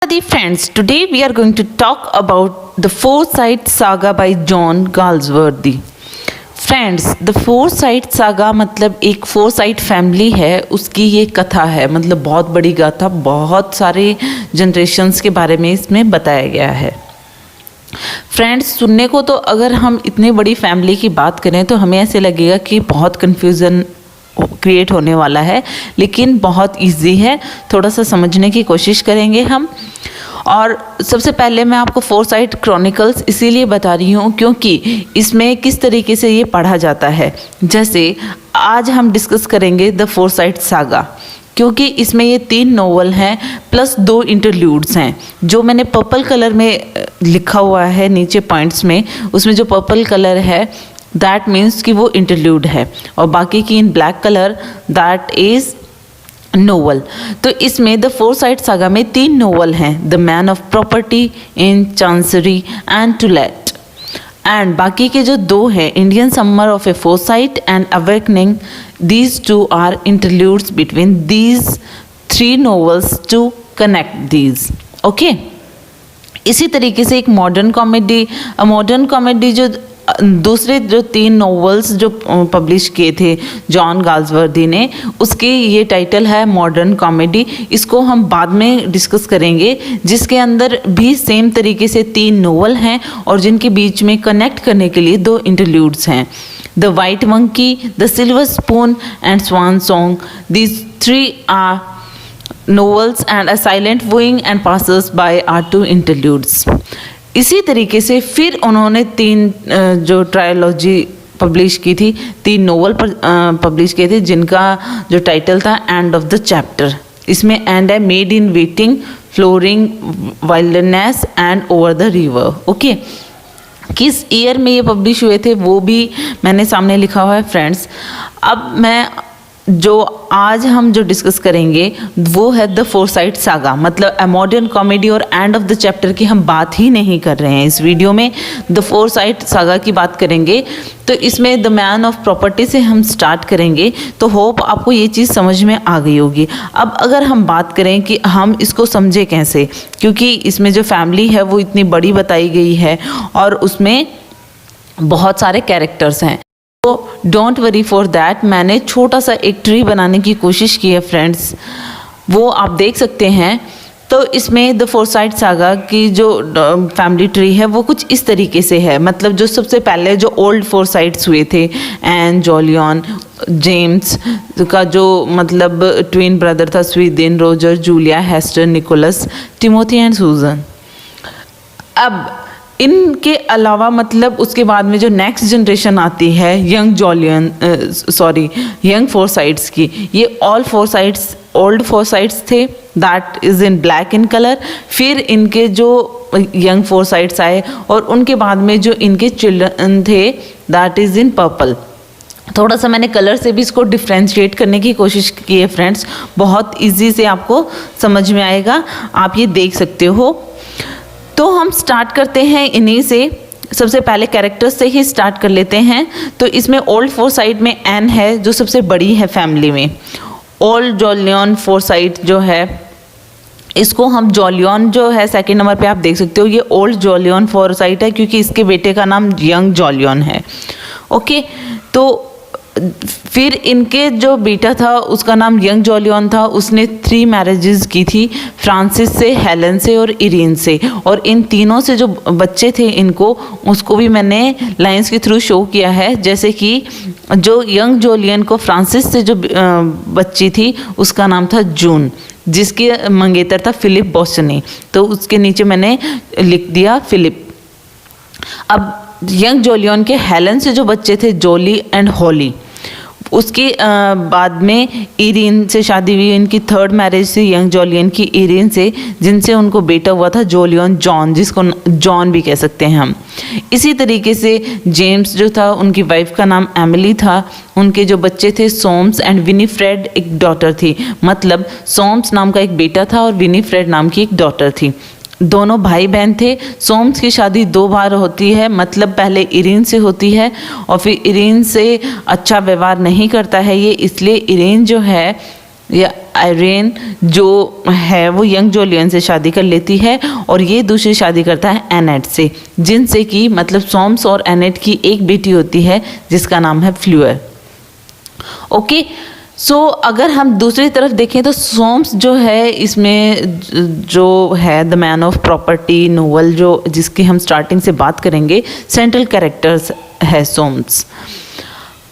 Dear friends, today we are going to talk about the Forsyte Saga by John Galsworthy. Friends, the Forsyte saga मतलब एक foresight family है, उसकी ये कथा है। मतलब बहुत बड़ी गाथा, बहुत सारे जनरेशन्स के बारे में इसमें बताया गया है। फ्रेंड्स, सुनने को तो अगर हम इतनी बड़ी फैमिली की बात करें तो हमें ऐसे लगेगा कि बहुत कन्फ्यूज़न क्रिएट होने वाला है, लेकिन बहुत इजी है। थोड़ा सा समझने की कोशिश करेंगे हम। और सबसे पहले मैं आपको फोरसाइट क्रॉनिकल्स इसीलिए बता रही हूँ क्योंकि इसमें किस तरीके से ये पढ़ा जाता है। जैसे आज हम डिस्कस करेंगे द फोरसाइट सागा, क्योंकि इसमें ये 3 नोवेल हैं प्लस 2 इंटरल्यूड्स हैं। जो मैंने पर्पल कलर में लिखा हुआ है नीचे पॉइंट्स में, उसमें जो पर्पल कलर है दैट मीन्स कि वो इंटरल्यूड है, और बाकी की in black colour that is novel. तो इसमें द फोरसाइट सागा में 3 नोवेल हैं, the man of property, in chancery and to let. And बाकी के जो 2 हैं, Indian summer of a Forsyte and awakening, these 2 are interludes between these 3 novels to connect these. Okay, इसी तरीके से एक मॉडर्न कॉमेडी जो दूसरे जो 3 नॉवेल्स जो पब्लिश किए थे जॉन गाल्सवर्दी ने, उसके ये टाइटल है मॉडर्न कॉमेडी। इसको हम बाद में डिस्कस करेंगे, जिसके अंदर भी सेम तरीके से 3 नॉवेल हैं और जिनके बीच में कनेक्ट करने के लिए 2 इंटरल्यूड्स हैं, the white monkey, the silver spoon and swan song. These 3 are novels and a silent wooing and passers by are 2 interludes. इसी तरीके से फिर उन्होंने 3 जो ट्रायोलॉजी पब्लिश की थी, 3 नोवेल पब्लिश किए थे, जिनका जो टाइटल था एंड ऑफ द चैप्टर। इसमें एंड है made in waiting, flooring wildness and over the river. Okay, किस ईयर में ये पब्लिश हुए थे वो भी मैंने सामने लिखा हुआ है फ्रेंड्स। अब मैं जो आज हम जो डिस्कस करेंगे वो है द फोरसाइट सागा, मतलब अ मॉडर्न कॉमेडी, और एंड ऑफ द चैप्टर की हम बात ही नहीं कर रहे हैं इस वीडियो में। द फोरसाइट सागा की बात करेंगे, तो इसमें द मैन ऑफ प्रॉपर्टी से हम स्टार्ट करेंगे। तो होप आपको ये चीज़ समझ में आ गई होगी। अब अगर हम बात करें कि हम इसको समझे कैसे, क्योंकि इसमें जो फैमिली है वो इतनी बड़ी बताई गई है और उसमें बहुत सारे कैरेक्टर्स हैं। तो डोंट वरी फॉर दैट, मैंने छोटा सा एक ट्री बनाने की कोशिश की है फ्रेंड्स, वो आप देख सकते हैं। तो इसमें द फोरसाइट सागा की जो फैमिली ट्री है वो कुछ इस तरीके से है। मतलब जो सबसे पहले जो ओल्ड फोरसाइट्स हुए थे, एन, जॉलियन, जेम्स का जो मतलब ट्विन ब्रदर था, Swithin, Roger, Julia, Hester, Nicholas, Timothy and Susan. अब इनके अलावा मतलब उसके बाद में जो नेक्स्ट जनरेशन आती है यंग फोरसाइट्स की, ये ऑल फोरसाइट्स ओल्ड फोरसाइट्स थे, that is in black in colour. फिर इनके जो यंग फोरसाइट्स आए और उनके बाद में जो इनके चिल्ड्रन थे दैट इज़ इन पर्पल। थोड़ा सा मैंने कलर से भी इसको डिफ्रेंशिएट करने की कोशिश की है फ्रेंड्स, बहुत इजी से आपको समझ में आएगा, आप ये देख सकते हो। तो हम स्टार्ट करते हैं इन्हीं से, सबसे पहले कैरेक्टर्स से ही स्टार्ट कर लेते हैं। तो इसमें ओल्ड फोरसाइट में एन है जो सबसे बड़ी है फैमिली में। ओल्ड जॉलियन फोरसाइट जो है, इसको हम जॉलियन जो है सेकंड नंबर पे आप देख सकते हो, ये ओल्ड जॉलियन फोरसाइट है क्योंकि इसके बेटे का नाम यंग जॉलियन है। ओके, तो फिर इनके जो बेटा था उसका नाम यंग जॉलियन था, उसने 3 मैरिजेस की थी, फ्रांसिस से, हेलन से और इरीन से। और इन तीनों से जो बच्चे थे इनको, उसको भी मैंने लाइंस के थ्रू शो किया है। जैसे कि जो यंग जॉलियन को फ्रांसिस से जो बच्ची थी उसका नाम था जून, जिसके मंगेतर था फिलिप बॉस्टनी, तो उसके नीचे मैंने लिख दिया फिलिप। अब यंग जॉलियन के हेलन से जो बच्चे थे जोली एंड हॉली, उसके बाद में इरीन से शादी हुई, इनकी 3rd मैरिज थी यंग जॉलियन की इरीन से, जिनसे उनको बेटा हुआ था जॉलियन जॉन, जिसको जॉन भी कह सकते हैं हम। इसी तरीके से जेम्स जो था, उनकी वाइफ का नाम एमिली था, उनके जो बच्चे थे सोम्स एंड विनीफ्रेड, एक डॉटर थी। मतलब सोम्स नाम का एक बेटा था और विनीफ्रेड नाम की एक डॉटर थी। दोनों भाई बहन थे। सोम्स की शादी 2 बार होती है, मतलब पहले इरीन से होती है और फिर इरीन से अच्छा व्यवहार नहीं करता है ये, इसलिए इरीन जो है या आयरेन जो है वो यंग जोलियन से शादी कर लेती है और ये दूसरी शादी करता है एनेट से, जिनसे कि मतलब सोम्स और एनेट की एक बेटी होती है जिसका नाम है फ्लूअर। ओके, सो अगर हम दूसरी तरफ देखें तो सोम्स जो है इसमें जो है the man of property novel जो जिसकी हम स्टार्टिंग से बात करेंगे, सेंट्रल कैरेक्टर्स है सोम्स।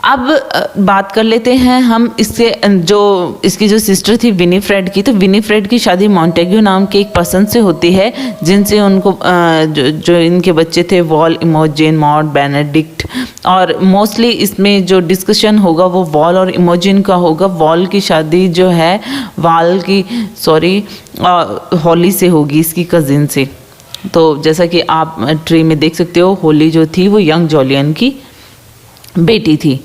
अब बात कर लेते हैं हम इसकी जो सिस्टर थी विनीफ्रेड की। तो विनीफ्रेड की शादी मॉन्टेग्यू नाम के एक पर्सन से होती है जिनसे उनको जो इनके बच्चे थे वॉल, इमोजिन, मॉड, बेनेडिक्ट। और मोस्टली इसमें जो डिस्कशन होगा वो वॉल और इमोजिन का होगा। वॉल की शादी जो है हॉली से होगी, इसकी कजिन से। तो जैसा कि आप ट्री में देख सकते हो, होली जो थी वो यंग जोलियन की बेटी थी।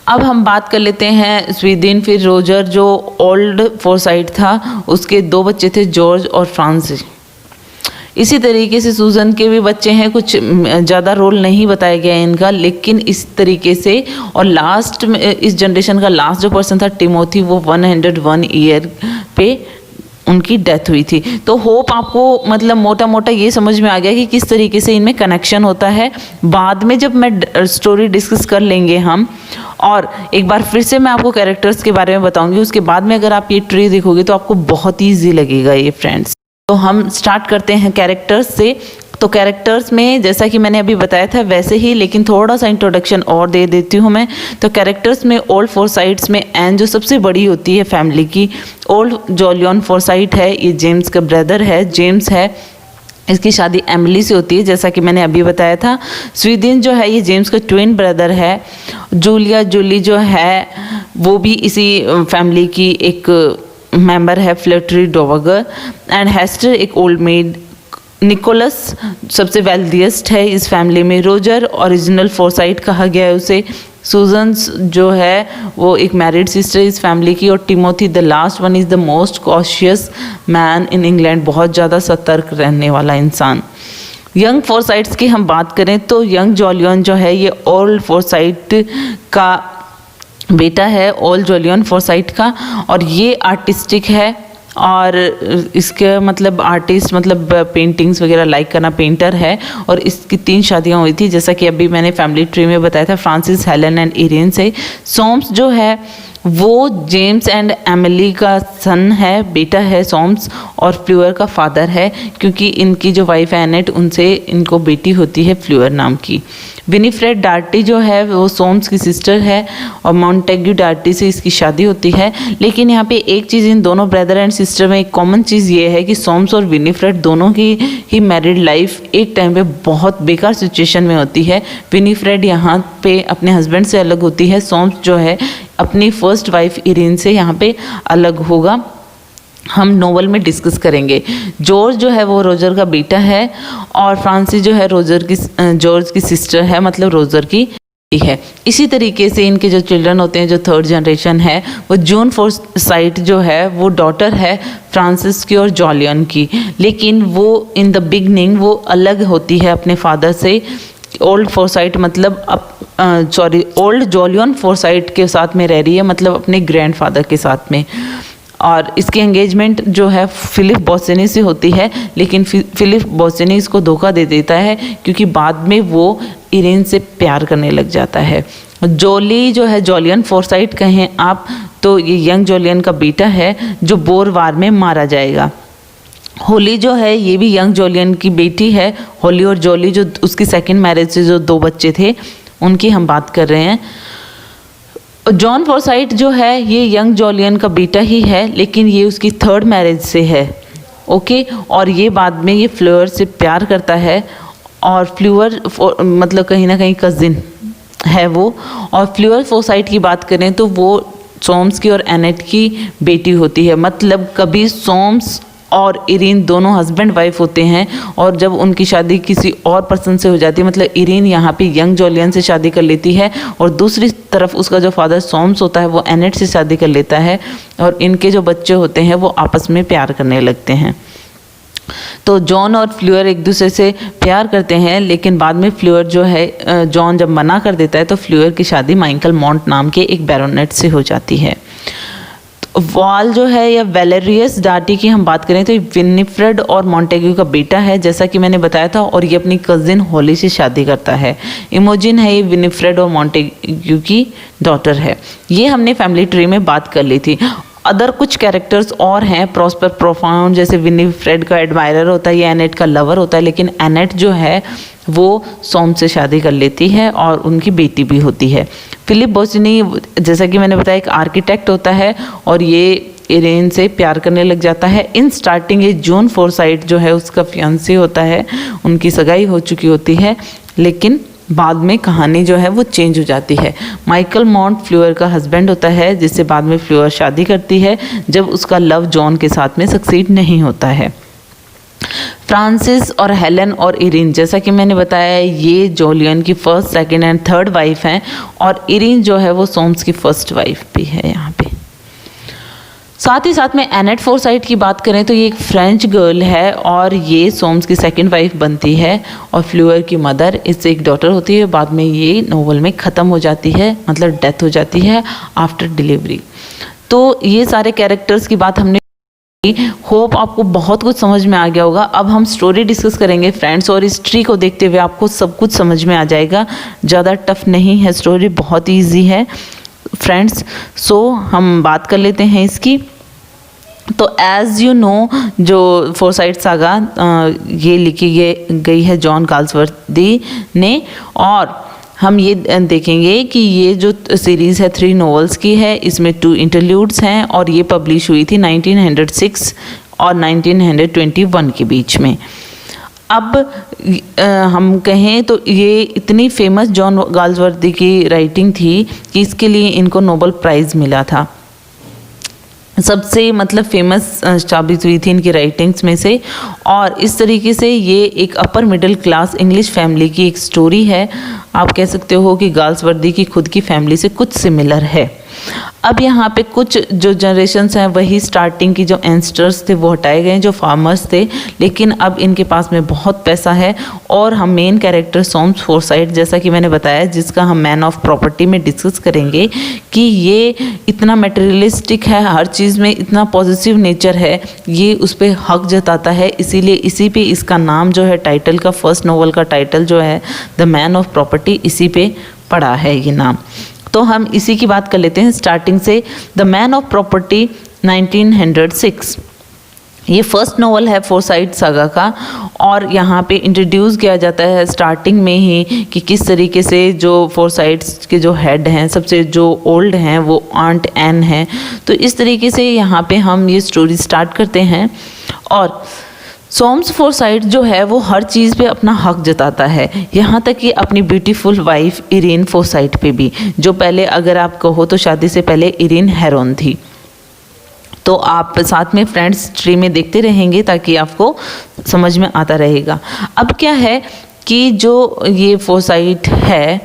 अब हम बात कर लेते हैं स्वीडन। फिर रोजर जो ओल्ड फोरसाइट था उसके 2 बच्चे थे, जॉर्ज और फ्रांसिस। इसी तरीके से सूजन के भी बच्चे हैं, कुछ ज़्यादा रोल नहीं बताया गया इनका, लेकिन इस तरीके से। और लास्ट में इस जनरेशन का लास्ट जो पर्सन था टिमोथी, वो 101 ईयर पे उनकी डेथ हुई थी। तो होप आपको मतलब मोटा मोटा ये समझ में आ गया कि किस तरीके से इनमें कनेक्शन होता है। बाद में जब मैं स्टोरी डिस्कस कर लेंगे हम, और एक बार फिर से मैं आपको कैरेक्टर्स के बारे में बताऊंगी, उसके बाद में अगर आप ये ट्री देखोगे तो आपको बहुत ईजी लगेगा ये फ्रेंड्स। तो हम स्टार्ट करते हैं कैरेक्टर्स से। तो कैरेक्टर्स में जैसा कि मैंने अभी बताया था वैसे ही, लेकिन थोड़ा सा इंट्रोडक्शन और दे देती हूँ मैं। तो कैरेक्टर्स में ओल्ड फोरसाइट्स में एन जो सबसे बड़ी होती है फैमिली की, ओल्ड जोलियन फोरसाइट है, ये जेम्स का ब्रदर है, जेम्स है। इसकी शादी एमिली से होती है जैसा कि मैंने अभी बताया था। स्वीडन जो है ये जेम्स का ट्विन ब्रदर है। जूली जो है वो भी इसी फैमिली की एक मेंबर है, फ्लेटरी डोवगर। एंड हेस्टर एक ओल्ड मेड। निकोलस सबसे वेल्दिएस्ट है इस फैमिली में। रोजर ओरिजिनल फोरसाइट कहा गया है उसे। सूजन जो है वो एक मैरिड सिस्टर इस फैमिली की। और Timothy the last one is the most cautious man in England, बहुत ज़्यादा सतर्क रहने वाला इंसान। यंग फोरसाइट्स की हम बात करें तो यंग जोलियन जो है ये ओल्ड फोरसाइट का बेटा है, ओल्ड जोलियन फोरसाइट का। और ये आर्टिस्टिक है और इसके मतलब आर्टिस्ट मतलब पेंटिंग्स वगैरह लाइक करना, पेंटर है। और इसकी 3 शादियां हुई थी जैसा कि अभी मैंने फैमिली ट्री में बताया था, फ्रांसिस, हेलन एंड इरेन से। सोम्स जो है वो जेम्स एंड एमिली का सन है, बेटा है सोम्स। और फ्लूअर का फादर है, क्योंकि इनकी जो वाइफ है एनेट, उनसे इनको बेटी होती है फ्लूअर नाम की। विनीफ्रेड डार्टी जो है वो सोम्स की सिस्टर है और मॉन्टेग्यू डार्टी से इसकी शादी होती है। लेकिन यहाँ पे एक चीज़ इन दोनों ब्रदर एंड सिस्टर में एक कॉमन चीज़ ये है कि सोम्स और विनीफ्रेड दोनों की ही मैरिड लाइफ एक टाइम पे बहुत बेकार सिचुएशन में होती है। विनीफ्रेड यहाँ पे अपने हस्बैंड से अलग होती है, सोम्स जो है अपनी फर्स्ट वाइफ इरेन से यहाँ पे अलग होगा। हम नोवेल में डिस्कस करेंगे। जॉर्ज जो है वो रोजर का बेटा है और फ्रांसिस जो है जॉर्ज की सिस्टर है, मतलब रोजर की है। इसी तरीके से इनके जो चिल्ड्रन होते हैं, जो 3rd जनरेशन है, वो जून फोरसाइट जो है वो डॉटर है फ्रांसिस की और जोलियन की। लेकिन वो इन द बिगनिंग वो अलग होती है अपने फादर से। ओल्ड फोरसाइट मतलब ओल्ड जोलियन फोरसाइट के साथ में रह रही है, मतलब अपने ग्रैंडफादर के साथ में। और इसकी एंगेजमेंट जो है फिलिप बोसेनी से होती है, लेकिन फिलिप बोसेनी इसको धोखा दे देता है क्योंकि बाद में वो इरेन से प्यार करने लग जाता है। जोली जो है जोलियन फोरसाइट कहें आप तो ये यंग जोलियन का बेटा है जो बोर वार में मारा जाएगा। होली जो है ये भी यंग जोलियन की बेटी है। होली और जोली जो उसकी 2nd मैरिज से जो 2 बच्चे थे उनकी हम बात कर रहे हैं। जॉन फोरसाइट जो है ये यंग जोलियन का बेटा ही है, लेकिन ये उसकी 3rd मैरिज से है। ओके, और ये बाद में ये फ्लूअर से प्यार करता है और फ्लूअर मतलब कहीं ना कहीं कजिन है वो। और फ्लूअर फोरसाइट की बात करें तो वो सोम्स की और एनेट की बेटी होती है। मतलब कभी सोम्स और इरीन दोनों हस्बैंड वाइफ होते हैं और जब उनकी शादी किसी और पर्सन से हो जाती है, मतलब इरीन यहाँ पे यंग जोलियन से शादी कर लेती है और दूसरी तरफ उसका जो फादर सोम्स होता है वो एनेट से शादी कर लेता है और इनके जो बच्चे होते हैं वो आपस में प्यार करने लगते हैं। तो जॉन और फ्लूअर एक दूसरे से प्यार करते हैं, लेकिन बाद में फ्लूअर जो है जॉन जब मना कर देता है तो फ्लूअर की शादी माइकल मॉन्ट नाम के एक बैरोनेट से हो जाती है। वाल जो है या वेलेरियस डार्टी की हम बात करें तो ये विनिफ्रेड और मॉन्टेग्यू का बेटा है, जैसा कि मैंने बताया था, और ये अपनी कजिन हॉली से शादी करता है। इमोजिन है ये विनिफ्रेड और मॉन्टेग्यू की डॉटर है। ये हमने फैमिली ट्री में बात कर ली थी। अदर कुछ कैरेक्टर्स और हैं, प्रॉस्पर प्रोफाउंड जैसे विनिफ्रेड का एडमायरर होता है, ये एनेट का लवर होता है, लेकिन एनेट जो है वो सोम से शादी कर लेती है और उनकी बेटी भी होती है। फिलिप बोसिनी जैसा कि मैंने बताया एक आर्किटेक्ट होता है और ये इरेन से प्यार करने लग जाता है। इन स्टार्टिंग ये जॉन फोरसाइट जो है उसका फियांसे होता है, उनकी सगाई हो चुकी होती है, लेकिन बाद में कहानी जो है वो चेंज हो जाती है। माइकल मॉन्ट फ्लूअर का हस्बैंड होता है, जिससे बाद में फ्लूअर शादी करती है जब उसका लव जॉन के साथ में सक्सीड नहीं होता है। फ्रांसिस और हेलन और इरिन, जैसा कि मैंने बताया ये जोलियन की first, second and third wife हैं और इरिन जो है वो सोम्स की फर्स्ट वाइफ भी है यहाँ पे। साथ ही साथ में एनेट फोरसाइट की बात करें तो ये एक फ्रेंच गर्ल है और ये सोम्स की सेकंड वाइफ बनती है और फ्लूअर की मदर, इससे एक डॉटर होती है। बाद में ये नोवेल में ख़त्म हो जाती है, मतलब डेथ हो जाती है आफ्टर डिलीवरी। तो ये सारे कैरेक्टर्स की बात हमने, होप आपको बहुत कुछ समझ में आ गया होगा। अब हम स्टोरी डिस्कस करेंगे फ्रेंड्स, और इस ट्री को देखते हुए आपको सब कुछ समझ में आ जाएगा। ज़्यादा टफ नहीं है, स्टोरी बहुत ईजी है फ्रेंड्स। सो हम बात कर लेते हैं इसकी। तो एज़ यू नो जो फोरसाइट सागा ये लिखी गई है जॉन गाल्सवर्दी ने, और हम ये देखेंगे कि ये जो सीरीज़ है 3 नॉवेल्स की है, इसमें 2 इंटरल्यूड्स हैं और ये पब्लिश हुई थी 1906 और 1921 के बीच में। अब हम कहें तो ये इतनी फेमस जॉन गाल्सवर्दी की राइटिंग थी कि इसके लिए इनको नोबेल प्राइज़ मिला था। सबसे मतलब फेमस साबित हुई थी इनकी राइटिंग्स में से, और इस तरीके से ये एक upper middle class English family की एक स्टोरी है। आप कह सकते हो कि गाल्सवर्दी की खुद की फैमिली से कुछ सिमिलर है। अब यहाँ पे कुछ जो जनरेशन्स हैं वही स्टार्टिंग की जो यंगस्टर्स थे वो हटाए गए, जो फार्मर्स थे, लेकिन अब इनके पास में बहुत पैसा है। और हम मेन कैरेक्टर सोम्स फोरसाइट, जैसा कि मैंने बताया, जिसका हम मैन ऑफ प्रॉपर्टी में डिस्कस करेंगे कि ये इतना मटेरियलिस्टिक है, हर चीज़ में इतना पॉजिटिव नेचर है, ये उस पर हक जताता है। इसीलिए इसी पे इसका नाम जो है, टाइटल का, फर्स्ट नोवेल का टाइटल जो है द मैन ऑफ प्रॉपर्टी, इसी पे पड़ा है ये नाम। तो हम इसी की बात कर लेते हैं स्टार्टिंग से। द मैन ऑफ प्रॉपर्टी 1906 ये फर्स्ट नोवेल है फोरसाइट सागा का, और यहाँ पे इंट्रोड्यूस किया जाता है स्टार्टिंग में ही कि किस तरीके से जो फोरसाइट्स के जो हेड हैं, सबसे जो ओल्ड हैं, वो आंट एन हैं। तो इस तरीके से यहाँ पे हम ये स्टोरी स्टार्ट करते हैं। और सोम्स फोरसाइट जो है वो हर चीज़ पे अपना हक जताता है, यहाँ तक कि अपनी ब्यूटीफुल वाइफ इरिन फोरसाइट पे भी, जो पहले अगर आप कहो तो शादी से पहले इरिन हेरोन थी। तो आप साथ में फ्रेंड्स ट्री में देखते रहेंगे ताकि आपको समझ में आता रहेगा। अब क्या है कि जो ये फोरसाइट है,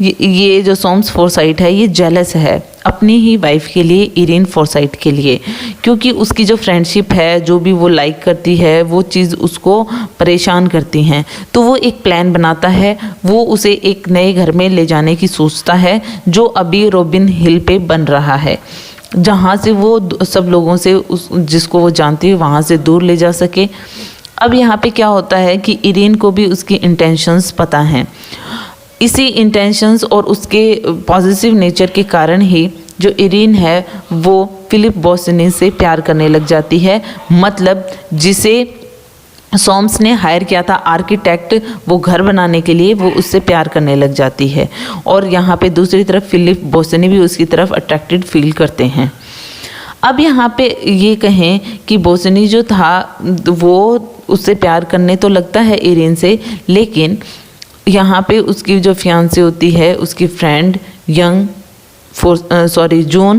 ये जो सोम्स फोरसाइट है, ये जेलस है अपनी ही वाइफ के लिए, इरिन फोरसाइट के लिए, क्योंकि उसकी जो फ्रेंडशिप है, जो भी वो लाइक करती है, वो चीज़ उसको परेशान करती हैं। तो वो एक प्लान बनाता है, वो उसे एक नए घर में ले जाने की सोचता है, जो अभी रॉबिन हिल पे बन रहा है, जहाँ से वो सब लोगों से जिसको वो जानती है वहाँ से दूर ले जा सके। अब यहाँ पे क्या होता है कि इरिन को भी उसकी इंटेंशंस पता हैं। इसी इंटेंशंस और उसके पॉजिटिव नेचर के कारण ही जो इरिन है वो फिलिप बोसिनी से प्यार करने लग जाती है, मतलब जिसे सोम्स ने हायर किया था आर्किटेक्ट वो घर बनाने के लिए, वो उससे प्यार करने लग जाती है। और यहाँ पे दूसरी तरफ फिलिप बोसिनी भी उसकी तरफ अट्रैक्टेड फील करते हैं। अब यहाँ पे ये कहें कि बोसिनी जो था वो उससे प्यार करने तो लगता है इरिन से, लेकिन यहाँ पे उसकी जो फियांसे होती है, उसकी फ्रेंड जॉन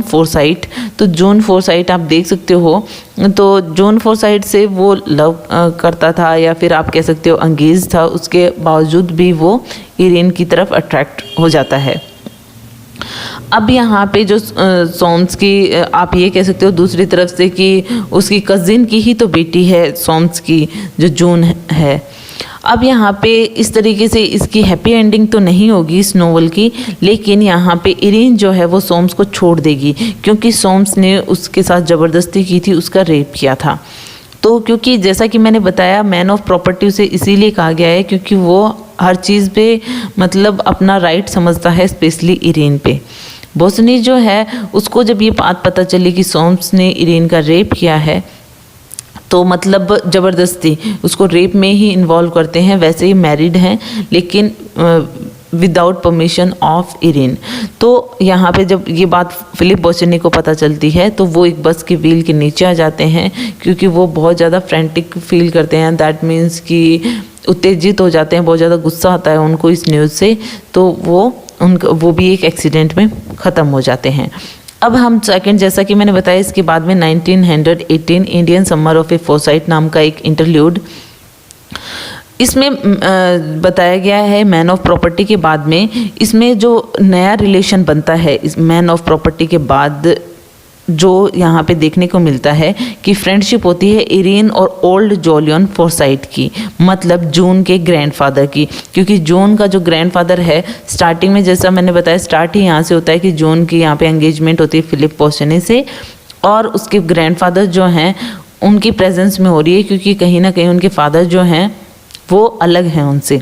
फोरसाइट, तो जॉन फोरसाइट आप देख सकते हो, तो जॉन फोरसाइट से वो लव करता था, या फिर आप कह सकते हो अंगेज था, उसके बावजूद भी वो इरिन की तरफ अट्रैक्ट हो जाता है। अब यहाँ पे जो सोम्स की आप ये कह सकते हो दूसरी तरफ से कि उसकी कज़िन की ही तो बेटी है सोम्स की, जो जून है। अब यहाँ पे इस तरीके से इसकी हैप्पी एंडिंग तो नहीं होगी इस नोवेल की, लेकिन यहाँ पे इरीन जो है वो सोम्स को छोड़ देगी, क्योंकि सोम्स ने उसके साथ ज़बरदस्ती की थी, उसका रेप किया था। तो क्योंकि जैसा कि मैंने बताया, मैन ऑफ प्रॉपर्टी उसे इसीलिए कहा गया है क्योंकि वो हर चीज़ पे मतलब अपना राइट समझता है, स्पेशली इरीन पे। बोसनी जो है उसको जब ये बात पता चली कि सोम्स ने इरीन का रेप किया है, तो मतलब ज़बरदस्ती उसको रेप में ही इन्वॉल्व करते हैं। वैसे ही मैरिड हैं, लेकिन विदाउट परमिशन ऑफ इरीन। तो यहाँ पे जब ये बात फिलिप बोसनी को पता चलती है, तो वो एक बस के व्हील के नीचे आ जाते हैं, क्योंकि वो बहुत ज़्यादा फ्रेंटिक फील करते हैं। दैट मीन्स कि उत्तेजित हो जाते हैं, बहुत ज़्यादा गुस्सा आता है उनको इस न्यूज़ से, तो वो भी एक एक्सीडेंट में ख़त्म हो जाते हैं। अब हम सेकंड, जैसा कि मैंने बताया, इसके बाद में 1918 Indian summer of a foresight नाम का एक इंटरल्यूड इसमें बताया गया है। मैन ऑफ प्रॉपर्टी के बाद में इसमें जो नया रिलेशन बनता है, इस मैन ऑफ प्रॉपर्टी के बाद जो यहाँ पे देखने को मिलता है कि फ्रेंडशिप होती है इरीन और ओल्ड जोलियन फोरसाइट की, मतलब जून के ग्रैंडफादर की। क्योंकि जून का जो ग्रैंडफादर है, स्टार्टिंग में जैसा मैंने बताया, स्टार्ट ही यहाँ से होता है कि जून की यहाँ पे एंगेजमेंट होती है फिलिप बोसनी से, और उसके ग्रैंडफादर जो हैं उनकी प्रेजेंस में हो रही है, क्योंकि कहीं ना कहीं उनके फादर जो हैं वो अलग हैं उनसे।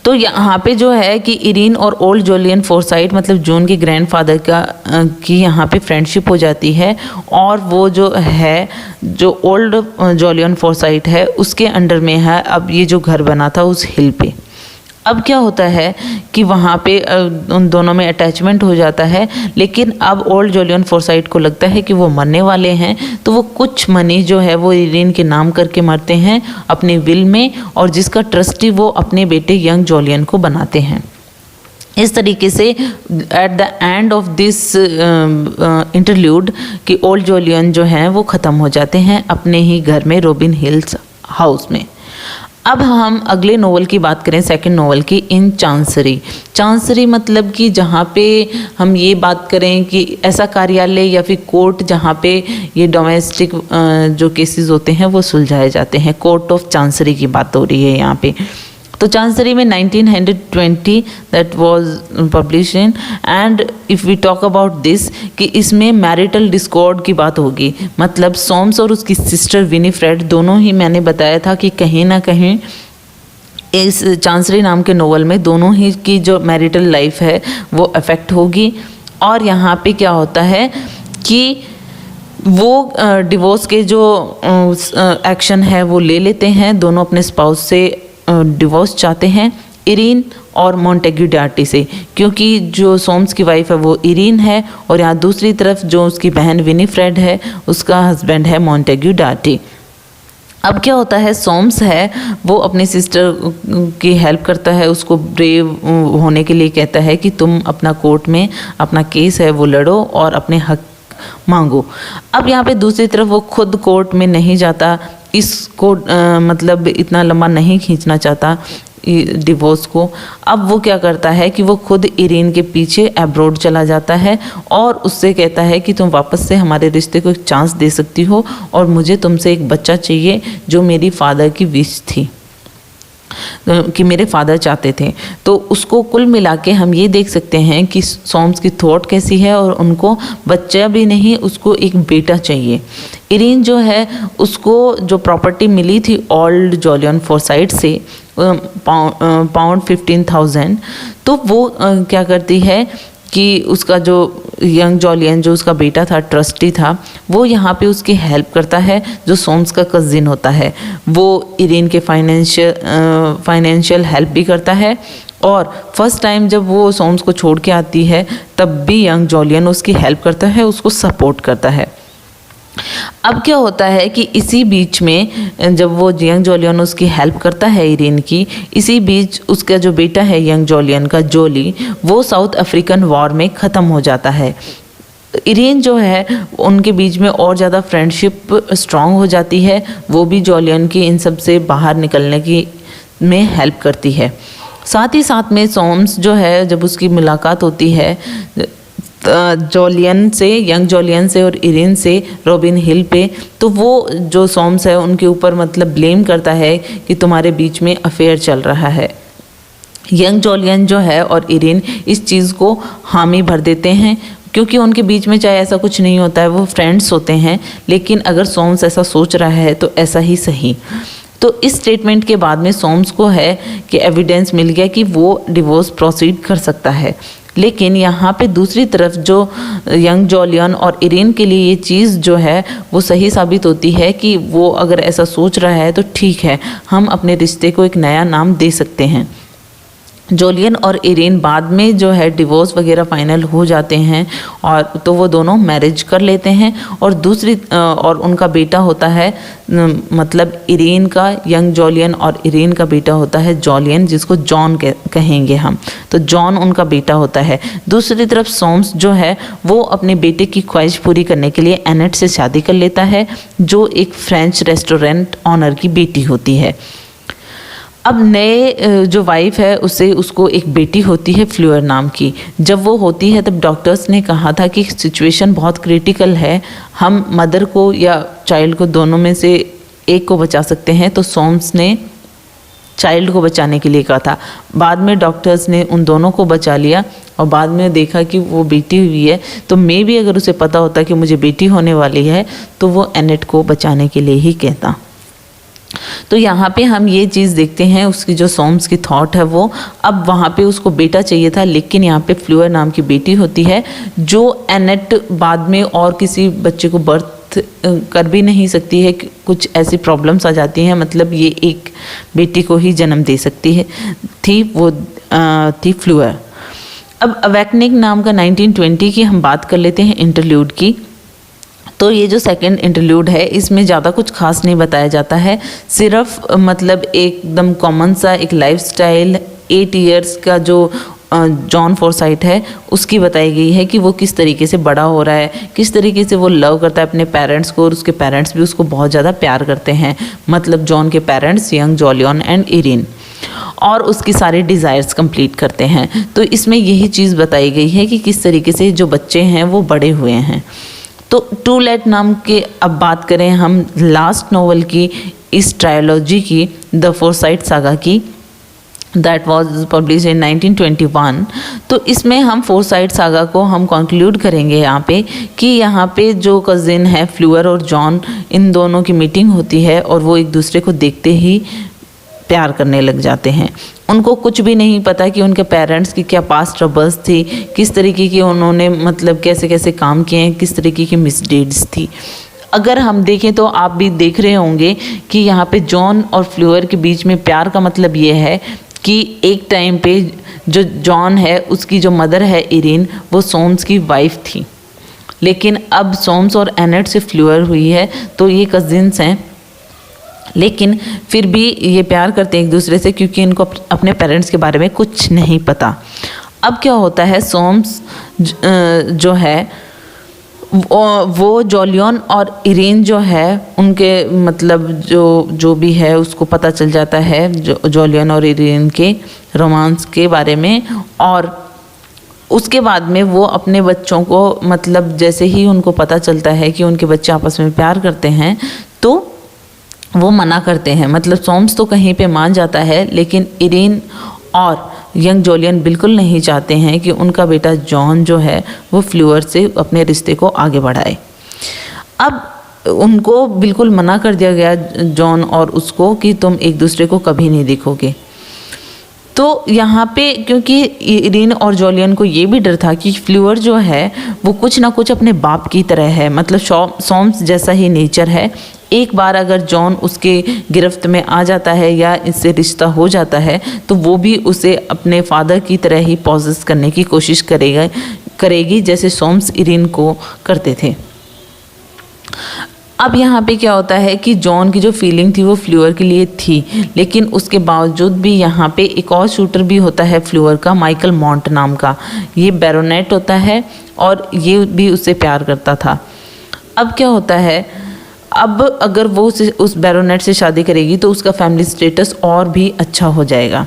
तो यहाँ पे जो है कि इरीन और ओल्ड जोलियन फोरसाइट, मतलब जून के ग्रैंडफादर की यहाँ पे फ्रेंडशिप हो जाती है, और वो जो है, जो ओल्ड जोलियन फोरसाइट है, उसके अंडर में है अब ये जो घर बना था उस हिल पे। अब क्या होता है कि वहाँ पे उन दोनों में अटैचमेंट हो जाता है, लेकिन अब ओल्ड जोलियन फोरसाइट को लगता है कि वो मरने वाले हैं, तो वो कुछ मनी जो है वो इरीन के नाम करके मरते हैं अपने विल में, और जिसका ट्रस्टी वो अपने बेटे यंग जोलियन को बनाते हैं। इस तरीके से at the end of this interlude कि ओल्ड जोलियन जो हैं वो ख़त्म हो जाते हैं अपने ही घर में, रॉबिन हिल्स हाउस में। अब हम अगले नोवेल की बात करें, सेकंड नोवेल की, इन चांसरी। चांसरी मतलब कि जहाँ पे हम ये बात करें कि ऐसा कार्यालय या फिर कोर्ट जहाँ पे ये डोमेस्टिक जो केसेस होते हैं वो सुलझाए जाते हैं। कोर्ट ऑफ चांसरी की बात हो रही है यहाँ पे। तो चांसरी में 1920 that was publish in, and if we talk about this कि इसमें मैरिटल डिस्कॉर्ड की बात होगी, मतलब सोम्स और उसकी सिस्टर विनीफ्रेड दोनों ही, मैंने बताया था कि कहीं ना कहीं इस चांसरी नाम के नोवेल में दोनों ही की जो मैरिटल लाइफ है वो अफेक्ट होगी। और यहाँ पे क्या होता है कि वो डिवोर्स के जो एक्शन है वो ले लेते हैं, दोनों अपने स्पाउस से डिवोर्स चाहते हैं, इरीन और मॉन्टेग्यू डार्टी से, क्योंकि जो सोम्स की वाइफ है वो इरीन है, और यहाँ दूसरी तरफ जो उसकी बहन विनीफ्रेड है उसका हस्बैंड है मॉन्टेग्यू डार्टी। अब क्या होता है, सोम्स है वो अपनी सिस्टर की हेल्प करता है, उसको ब्रेव होने के लिए कहता है कि तुम अपना कोर्ट में अपना केस है वो लड़ो और अपने हक मांगो। अब यहाँ पे दूसरी तरफ वो खुद कोर्ट में नहीं जाता, इसको मतलब इतना लंबा नहीं खींचना चाहता डिवोर्स को। अब वो क्या करता है कि वो खुद इरीन के पीछे अब्रॉड चला जाता है और उससे कहता है कि तुम वापस से हमारे रिश्ते को एक चांस दे सकती हो, और मुझे तुमसे एक बच्चा चाहिए जो मेरी फादर की विश थी, कि मेरे फादर चाहते थे। तो उसको कुल मिला के हम ये देख सकते हैं कि सोम्स की थॉट कैसी है, और उनको बच्चा भी नहीं, उसको एक बेटा चाहिए। इरीन जो है उसको जो प्रॉपर्टी मिली थी ओल्ड जोलियन फोरसाइट से पाउंड 15,000, तो वो क्या करती है कि उसका जो यंग जोलियन जो उसका बेटा था, ट्रस्टी था, वो यहाँ पे उसकी हेल्प करता है, जो सोम्स का कज़िन होता है। वो इरीन के फाइनेंशियल हेल्प भी करता है, और फर्स्ट टाइम जब वो सोम्स को छोड़ के आती है तब भी यंग जोलियन उसकी हेल्प करता है, उसको सपोर्ट करता है। अब क्या होता है कि इसी बीच में जब वो यंग जोलियन उसकी हेल्प करता है इरीन की, इसी बीच उसका जो बेटा है यंग जोलियन का, जोली, वो साउथ अफ्रीकन वॉर में ख़त्म हो जाता है। इरीन जो है उनके बीच में और ज़्यादा फ्रेंडशिप स्ट्रॉन्ग हो जाती है, वो भी जोलियन की इन सब से बाहर निकलने की में हेल्प करती है। साथ ही साथ में सोम्स जो है जब उसकी मुलाकात होती है जोलियन से, यंग जोलियन से और इरिन से रॉबिन हिल पे, तो वो जो सोम्स है उनके ऊपर मतलब ब्लेम करता है कि तुम्हारे बीच में अफेयर चल रहा है। यंग जोलियन जो है और इरिन इस चीज़ को हामी भर देते हैं, क्योंकि उनके बीच में चाहे ऐसा कुछ नहीं होता है, वो फ्रेंड्स होते हैं, लेकिन अगर सोम्स ऐसा सोच रहा है तो ऐसा ही सही। तो इस स्टेटमेंट के बाद में सोम्स को है कि एविडेंस मिल गया कि वो डिवोर्स प्रोसीड कर सकता है। लेकिन यहाँ पे दूसरी तरफ जो यंग जोलियन और इरिन के लिए ये चीज़ जो है वो सही साबित होती है कि वो अगर ऐसा सोच रहा है तो ठीक है, हम अपने रिश्ते को एक नया नाम दे सकते हैं। जोलियन और इरिन बाद में जो है डिवोर्स वगैरह फाइनल हो जाते हैं और तो वो दोनों मैरिज कर लेते हैं और और उनका बेटा होता है, मतलब इरिन का, यंग जोलियन और इरिन का बेटा होता है जोलियन, जिसको जॉन कहेंगे हम। तो जॉन उनका बेटा होता है। दूसरी तरफ सोम्स जो है वो अपने बेटे की ख्वाहिश पूरी करने के लिए एनेट से शादी कर लेता है, जो एक फ्रेंच रेस्टोरेंट ऑनर की बेटी होती है। अब नए जो वाइफ है उसको एक बेटी होती है फ्लूअर नाम की। जब वो होती है तब डॉक्टर्स ने कहा था कि सिचुएशन बहुत क्रिटिकल है, हम मदर को या चाइल्ड को दोनों में से एक को बचा सकते हैं। तो सोम्स ने चाइल्ड को बचाने के लिए कहा था। बाद में डॉक्टर्स ने उन दोनों को बचा लिया और बाद में देखा कि वो बेटी हुई है, तो मे भी अगर उसे पता होता कि मुझे बेटी होने वाली है तो वो एनेट को बचाने के लिए ही कहता। तो यहाँ पे हम ये चीज़ देखते हैं, उसकी जो सोम्स की थॉट है वो, अब वहाँ पे उसको बेटा चाहिए था, लेकिन यहाँ पे फ्लूअर नाम की बेटी होती है, जो एनेट बाद में और किसी बच्चे को बर्थ कर भी नहीं सकती है, कुछ ऐसी प्रॉब्लम्स आ जाती हैं, मतलब ये एक बेटी को ही जन्म दे सकती है थी, वो थी फ्लूअर। अब अवेकनिंग नाम का 1920 की हम बात कर लेते हैं इंटरल्यूड की। तो ये जो सेकंड इंटरल्यूड है इसमें ज़्यादा कुछ खास नहीं बताया जाता है, सिर्फ मतलब एकदम कॉमन सा एक लाइफस्टाइल 8 इयर्स का जो जॉन फोर्साइट है उसकी बताई गई है कि वो किस तरीके से बड़ा हो रहा है, किस तरीके से वो लव करता है अपने पेरेंट्स को और उसके पेरेंट्स भी उसको बहुत ज़्यादा प्यार करते हैं, मतलब जॉन के parents young Julian and Erin, और उसकी सारी डिज़ायर्स कंप्लीट करते हैं। तो इसमें यही चीज़ बताई गई है कि किस तरीके से जो बच्चे हैं वो बड़े हुए हैं। तो टू लेट नाम के अब बात करें हम लास्ट नॉवल की, इस ट्रायोलॉजी की, द फोर्साइट सागा की, दैट वाज पब्लिश इन 1921। तो इसमें हम फोर्साइट सागा को हम कंक्लूड करेंगे यहाँ पे कि यहाँ पे जो कज़िन है फ्लूअर और जॉन, इन दोनों की मीटिंग होती है और वो एक दूसरे को देखते ही प्यार करने लग जाते हैं। उनको कुछ भी नहीं पता कि उनके पेरेंट्स की क्या पास्ट ट्रबल्स थी, किस तरीके की उन्होंने मतलब कैसे कैसे काम किए हैं, किस तरीके की मिसडीड्स थी। अगर हम देखें तो आप भी देख रहे होंगे कि यहाँ पे जॉन और फ्लूअर के बीच में प्यार का मतलब ये है कि एक टाइम पे जो जॉन है उसकी जो मदर है इरिन, वो सोम्स की वाइफ थी, लेकिन अब सोम्स और एनेट से फ्लूअर हुई है, तो ये कजिन्स हैं, लेकिन फिर भी ये प्यार करते हैं एक दूसरे से क्योंकि इनको अपने पेरेंट्स के बारे में कुछ नहीं पता। अब क्या होता है, सोम्स जो है वो जोलियन और इरिन जो है उनके मतलब जो भी है उसको पता चल जाता है जोलियन और इरिन के रोमांस के बारे में, और उसके बाद में वो अपने बच्चों को मतलब जैसे ही उनको पता चलता है कि उनके बच्चे आपस में प्यार करते हैं तो वो मना करते हैं। मतलब सोम्स तो कहीं पे मान जाता है, लेकिन इरिन और यंग जोलियन बिल्कुल नहीं चाहते हैं कि उनका बेटा जॉन जो है वो फ्लूअर से अपने रिश्ते को आगे बढ़ाए। अब उनको बिल्कुल मना कर दिया गया जॉन और उसको कि तुम एक दूसरे को कभी नहीं देखोगे। तो यहाँ पे क्योंकि इरिन और जोलियन को ये भी डर था कि फ्लूअर जो है वो कुछ ना कुछ अपने बाप की तरह है, मतलब सोम्स जैसा ही नेचर है। एक बार अगर जॉन उसके गिरफ्त में आ जाता है या इससे रिश्ता हो जाता है तो वो भी उसे अपने फादर की तरह ही पॉसेस करने की कोशिश करेगी जैसे सोम्स इरिन को करते थे। अब यहाँ पे क्या होता है कि जॉन की जो फीलिंग थी वो फ्लूअर के लिए थी, लेकिन उसके बावजूद भी यहाँ पे एक और शूटर भी होता है फ्लूअर का, माइकल मॉन्ट नाम का। ये बैरोनेट होता है और ये भी उससे प्यार करता था। अब क्या होता है, अब अगर वो उस बैरोनेट से शादी करेगी तो उसका फैमिली स्टेटस और भी अच्छा हो जाएगा।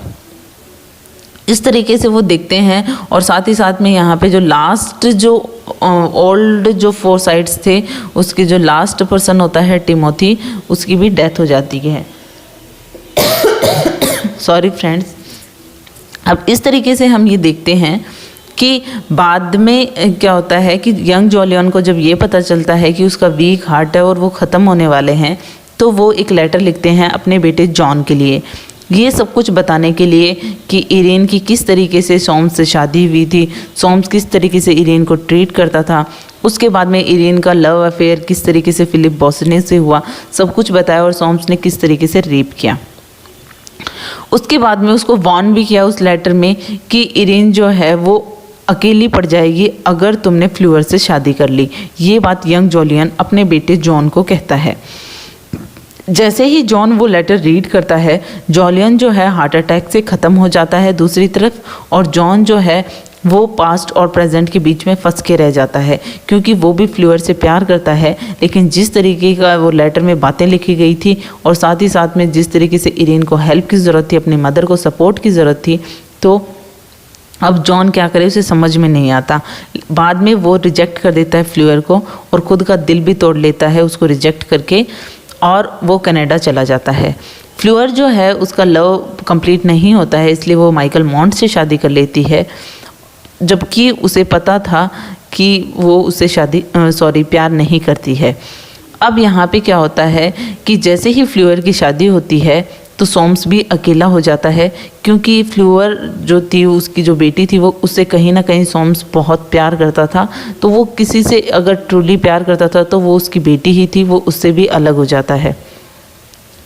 इस तरीके से वो देखते हैं। और साथ ही साथ में यहाँ पे जो लास्ट जो ओल्ड जो फोरसाइट्स थे उसके जो लास्ट पर्सन होता है टिमोथी, उसकी भी डेथ हो जाती है। Sorry friends. अब इस तरीके से हम ये देखते हैं कि बाद में क्या होता है कि यंग जॉलियन को जब ये पता चलता है कि उसका वीक हार्ट है और वो ख़त्म होने वाले हैं, तो वो एक लेटर लिखते हैं अपने बेटे जॉन के लिए। ये सब कुछ बताने के लिए कि इरेन की किस तरीके से सोम्स से शादी हुई थी, सोम्स किस तरीके से इरेन को ट्रीट करता था, उसके बाद में इरेन का लव अफेयर किस तरीके से फिलिप बोस्ने से हुआ, सब कुछ बताया और सोम्स ने किस तरीके से रेप किया। उसके बाद में उसको वार्न भी किया उस लेटर में कि इरेन जो है वो अकेली पड़ जाएगी अगर तुमने फ्लूअर से शादी कर ली। ये बात यंग जॉलियन अपने बेटे जॉन को कहता है। जैसे ही जॉन वो लेटर रीड करता है, जॉलियन जो है हार्ट अटैक से ख़त्म हो जाता है दूसरी तरफ, और जॉन जो है वो पास्ट और प्रेजेंट के बीच में फंस के रह जाता है, क्योंकि वो भी फ्लूअर से प्यार करता है। लेकिन जिस तरीके का वो लेटर में बातें लिखी गई थी और साथ ही साथ में जिस तरीके से इरेन को हेल्प की ज़रूरत थी, अपनी मदर को सपोर्ट की ज़रूरत थी, तो अब जॉन क्या करे उसे समझ में नहीं आता। बाद में वो रिजेक्ट कर देता है फ्लूअर को और ख़ुद का दिल भी तोड़ लेता है उसको रिजेक्ट करके, और वो कनाडा चला जाता है। फ्लूअर जो है उसका लव कंप्लीट नहीं होता है, इसलिए वो माइकल मॉन्ट से शादी कर लेती है, जबकि उसे पता था कि वो उससे प्यार नहीं करती है। अब यहाँ पे क्या होता है कि जैसे ही फ्लूअर की शादी होती है तो सोम्स भी अकेला हो जाता है, क्योंकि फ्लूअर जो थी उसकी जो बेटी थी वो उससे कहीं ना कहीं सोम्स बहुत प्यार करता था। तो वो किसी से अगर ट्रूली प्यार करता था तो वो उसकी बेटी ही थी, वो उससे भी अलग हो जाता है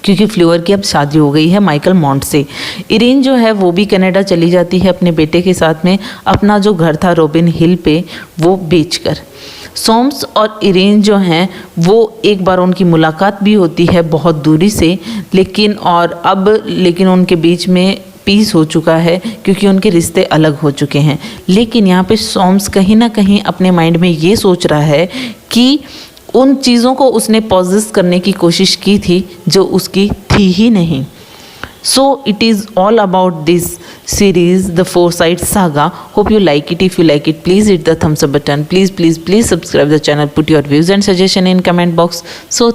क्योंकि फ्लूअर की अब शादी हो गई है माइकल मॉन्ट से। इरेन जो है वो भी कनाडा चली जाती है अपने बेटे के साथ में, अपना जो घर था रोबिन हिल पे वो बेचकर। सोम्स और इरेन जो हैं वो एक बार उनकी मुलाकात भी होती है बहुत दूरी से, लेकिन उनके बीच में पीस हो चुका है क्योंकि उनके रिश्ते अलग हो चुके हैं। लेकिन यहाँ पे सोम्स कहीं ना कहीं अपने माइंड में ये सोच रहा है कि उन चीज़ों को उसने पॉजेस करने की कोशिश की थी जो उसकी थी ही नहीं। So it is all about this series, the Foresight Saga. Hope you like it. If you like it, please hit the thumbs up button. Please subscribe the channel. Put your views and suggestion in comment box. So